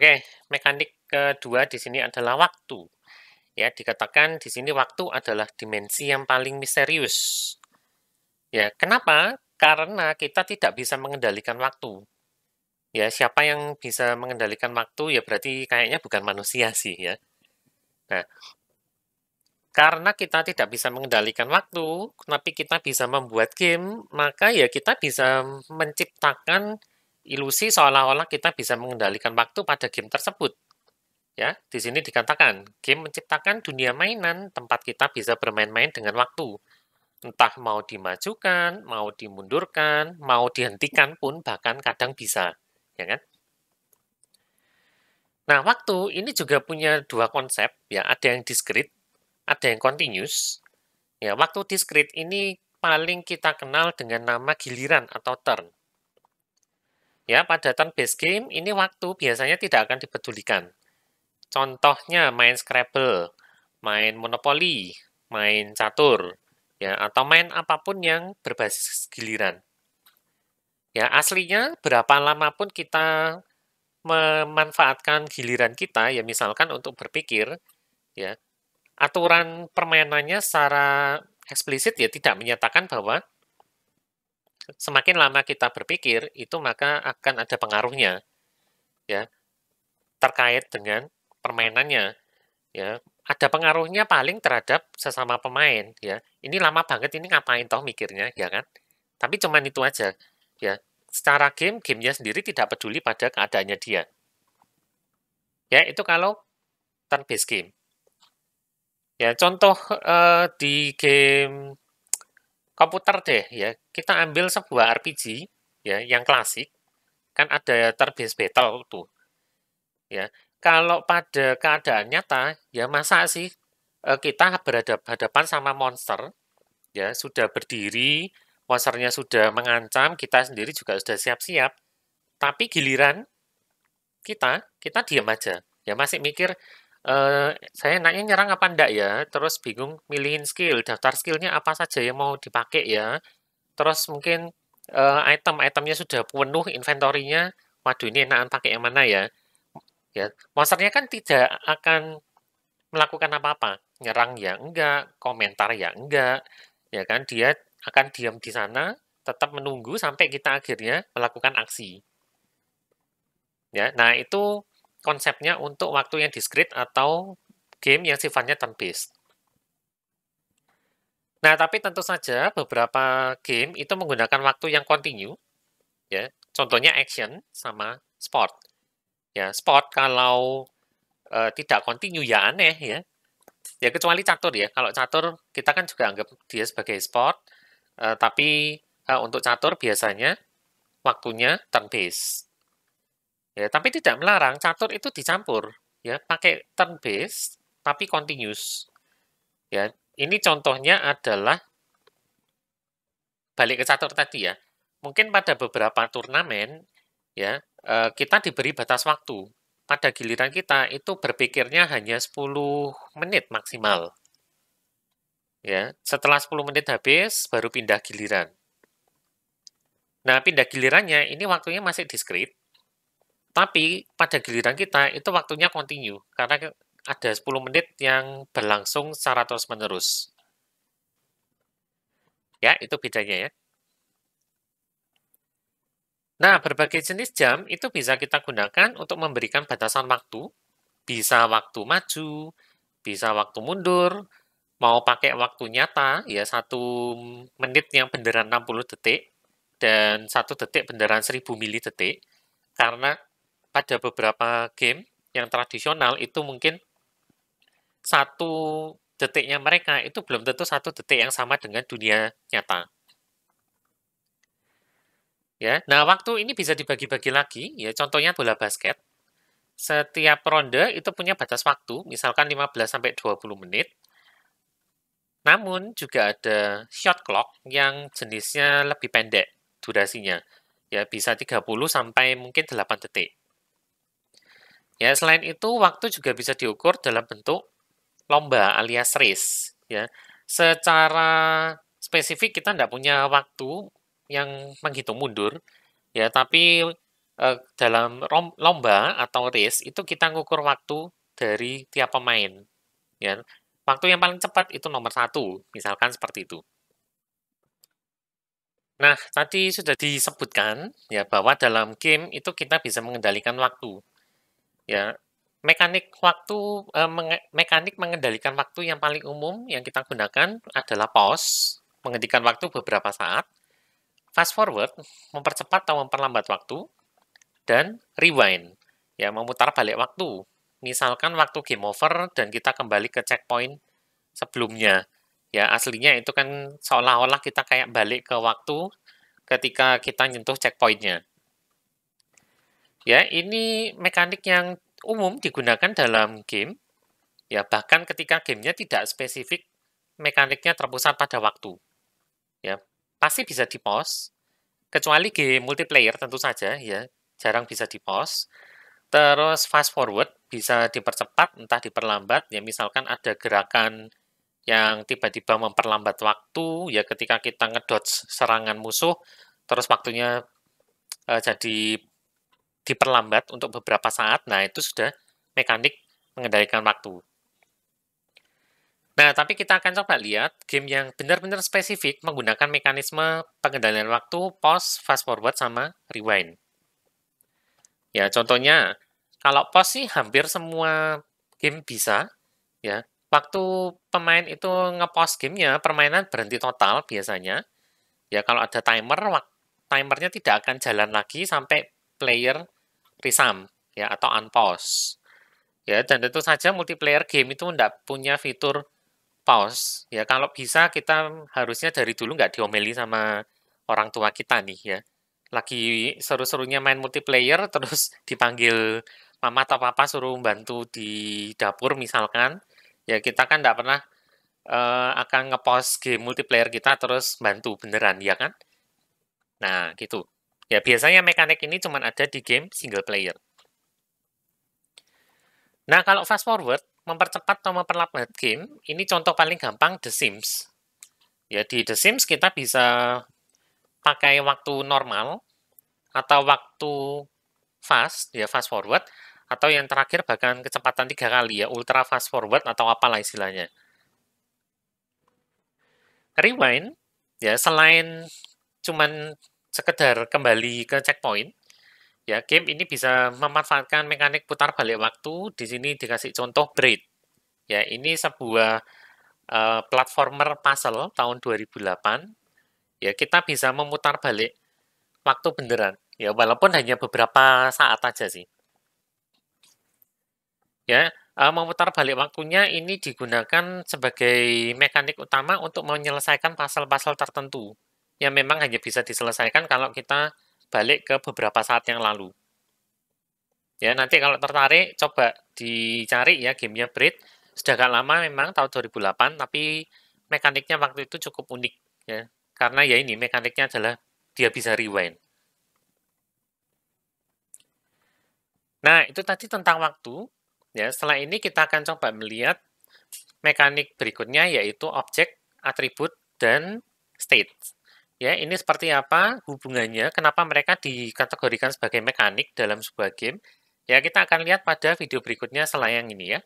Oke, mekanik kedua di sini adalah waktu. Ya, dikatakan di sini waktu adalah dimensi yang paling misterius. Ya, kenapa? Karena kita tidak bisa mengendalikan waktu. Ya, siapa yang bisa mengendalikan waktu ya berarti kayaknya bukan manusia sih ya. Nah, karena kita tidak bisa mengendalikan waktu, tapi kita bisa membuat game, maka ya kita bisa menciptakan ilusi seolah-olah kita bisa mengendalikan waktu pada game tersebut. Ya, di sini dikatakan, game menciptakan dunia mainan tempat kita bisa bermain-main dengan waktu. Entah mau dimajukan, mau dimundurkan, mau dihentikan pun bahkan kadang bisa. Ya kan? Nah, waktu ini juga punya dua konsep, ya, ada yang discrete, ada yang continuous. Ya, waktu discrete ini paling kita kenal dengan nama giliran atau turn. Ya, pada turn-based game ini waktu biasanya tidak akan dipedulikan. Contohnya main Scrabble, main Monopoly, main catur, ya, atau main apapun yang berbasis giliran. Ya, aslinya berapa lama pun kita memanfaatkan giliran kita, ya misalkan untuk berpikir, ya, aturan permainannya secara eksplisit ya tidak menyatakan bahwa semakin lama kita berpikir itu maka akan ada pengaruhnya, ya, terkait dengan permainannya. Ya, ada pengaruhnya paling terhadap sesama pemain, ya. Ini lama banget, ini ngapain toh mikirnya, ya kan? Tapi cuman itu aja, ya. Secara gamenya sendiri tidak peduli pada keadaannya dia. Ya, itu kalau turn-based game. Ya, contoh di game komputer deh, ya. Kita ambil sebuah RPG, ya, yang klasik, kan ada turn-based battle tuh, ya. Kalau pada keadaan nyata, ya masa sih kita berhadapan sama monster, ya sudah berdiri, monsternya sudah mengancam, kita sendiri juga sudah siap-siap, tapi giliran kita diam aja, ya masih mikir, saya enaknya nyerang apa enggak ya, terus bingung milihin skill, daftar skillnya apa saja yang mau dipakai ya, terus mungkin item-itemnya sudah penuh inventory-nya, waduh ini enakan pakai yang mana ya, ya monsternya kan tidak akan melakukan apa-apa, nyerang ya enggak, komentar ya enggak, ya kan, dia akan diam di sana, tetap menunggu sampai kita akhirnya melakukan aksi. Ya, nah itu konsepnya untuk waktu yang discrete atau game yang sifatnya turn-based. Nah, tapi tentu saja beberapa game itu menggunakan waktu yang continue, ya. Contohnya action sama sport. Ya, sport kalau tidak continue ya aneh ya. Ya kecuali catur ya. Kalau catur kita kan juga anggap dia sebagai sport, tapi untuk catur biasanya waktunya turn based. Ya, tapi tidak melarang catur itu dicampur ya, pakai turn based tapi continuous. Ya, ini contohnya adalah balik ke catur tadi ya. Mungkin pada beberapa turnamen ya, kita diberi batas waktu. Pada giliran kita itu berpikirnya hanya 10 menit maksimal. Ya, setelah 10 menit habis baru pindah giliran. Nah, pindah gilirannya ini waktunya masih discrete, tapi pada giliran kita itu waktunya continue karena ada 10 menit yang berlangsung secara terus-menerus. Ya, itu bedanya ya. Nah, berbagai jenis jam itu bisa kita gunakan untuk memberikan batasan waktu. Bisa waktu maju, bisa waktu mundur, mau pakai waktu nyata, ya 1 menit yang beneran 60 detik, dan 1 detik beneran 1000 milidetik, karena pada beberapa game yang tradisional itu mungkin 1 detiknya mereka itu belum tentu 1 detik yang sama dengan dunia nyata. Ya, nah waktu ini bisa dibagi-bagi lagi, ya contohnya bola basket. Setiap ronde itu punya batas waktu, misalkan 15-20 menit. Namun juga ada shot clock yang jenisnya lebih pendek durasinya. Ya, bisa 30 sampai mungkin 8 detik. Ya, selain itu waktu juga bisa diukur dalam bentuk lomba alias race. Ya, secara spesifik kita tidak punya waktu yang menghitung mundur. Ya, tapi dalam lomba atau race itu kita ngukur waktu dari tiap pemain, ya. Waktu yang paling cepat itu nomor 1, misalkan seperti itu. Nah, tadi sudah disebutkan ya bahwa dalam game itu kita bisa mengendalikan waktu. Ya, mekanik mengendalikan waktu yang paling umum yang kita gunakan adalah pause, menghentikan waktu beberapa saat, fast forward, mempercepat atau memperlambat waktu, dan rewind, ya memutar balik waktu. Misalkan waktu game over dan kita kembali ke checkpoint sebelumnya. Ya, aslinya itu kan seolah-olah kita kayak balik ke waktu ketika kita nyentuh checkpointnya. Ya, ini mekanik yang umum digunakan dalam game. Ya, bahkan ketika gamenya tidak spesifik, mekaniknya terpusat pada waktu. Ya, pasti bisa di-pause, kecuali game multiplayer tentu saja, ya, jarang bisa di-pause. Terus fast forward bisa dipercepat, entah diperlambat, ya misalkan ada gerakan yang tiba-tiba memperlambat waktu, ya ketika kita ngedodge serangan musuh, terus waktunya jadi diperlambat untuk beberapa saat, nah itu sudah mekanik mengendalikan waktu. Nah, tapi kita akan coba lihat game yang benar-benar spesifik menggunakan mekanisme pengendalian waktu, pause, fast forward, sama rewind. Ya, contohnya, kalau pause sih hampir semua game bisa, ya. Waktu pemain itu nge-pause gamenya, permainan berhenti total biasanya. Ya, kalau ada timernya tidak akan jalan lagi sampai player resum, ya, atau unpause. Ya, dan tentu saja multiplayer game itu tidak punya fitur pause. Ya, kalau bisa kita harusnya dari dulu nggak diomeli sama orang tua kita nih ya. Lagi seru-serunya main multiplayer, terus dipanggil mama atau papa suruh bantu di dapur misalkan. Ya, kita kan nggak pernah akan nge-pause game multiplayer kita terus bantu beneran, ya kan? Nah, gitu. Ya, biasanya mekanik ini cuma ada di game single player. Nah, kalau fast forward, mempercepat atau memperlambat game, ini contoh paling gampang The Sims. Ya, di The Sims kita bisa pakai waktu normal, atau waktu fast, ya fast forward, atau yang terakhir bahkan kecepatan 3 kali ya, ultra fast forward atau apalah istilahnya. Rewind, ya selain cuman sekedar kembali ke checkpoint, ya game ini bisa memanfaatkan mekanik putar balik waktu. Di sini dikasih contoh Braid. Ya, ini sebuah platformer puzzle tahun 2008. Ya, kita bisa memutar balik waktu beneran. Ya, walaupun hanya beberapa saat aja sih. Ya, memutar balik waktunya ini digunakan sebagai mekanik utama untuk menyelesaikan puzzle-puzzle tertentu. Yang memang hanya bisa diselesaikan kalau kita balik ke beberapa saat yang lalu. Ya, nanti kalau tertarik, coba dicari ya gamenya Braid. Sudah agak lama memang, tahun 2008, tapi mekaniknya waktu itu cukup unik. Ya. Karena ya ini, mekaniknya adalah dia bisa rewind. Nah, itu tadi tentang waktu. Ya, setelah ini kita akan coba melihat mekanik berikutnya, yaitu objek, atribut, dan state. Ya, ini seperti apa hubungannya, kenapa mereka dikategorikan sebagai mekanik dalam sebuah game. Ya, kita akan lihat pada video berikutnya setelah yang ini ya.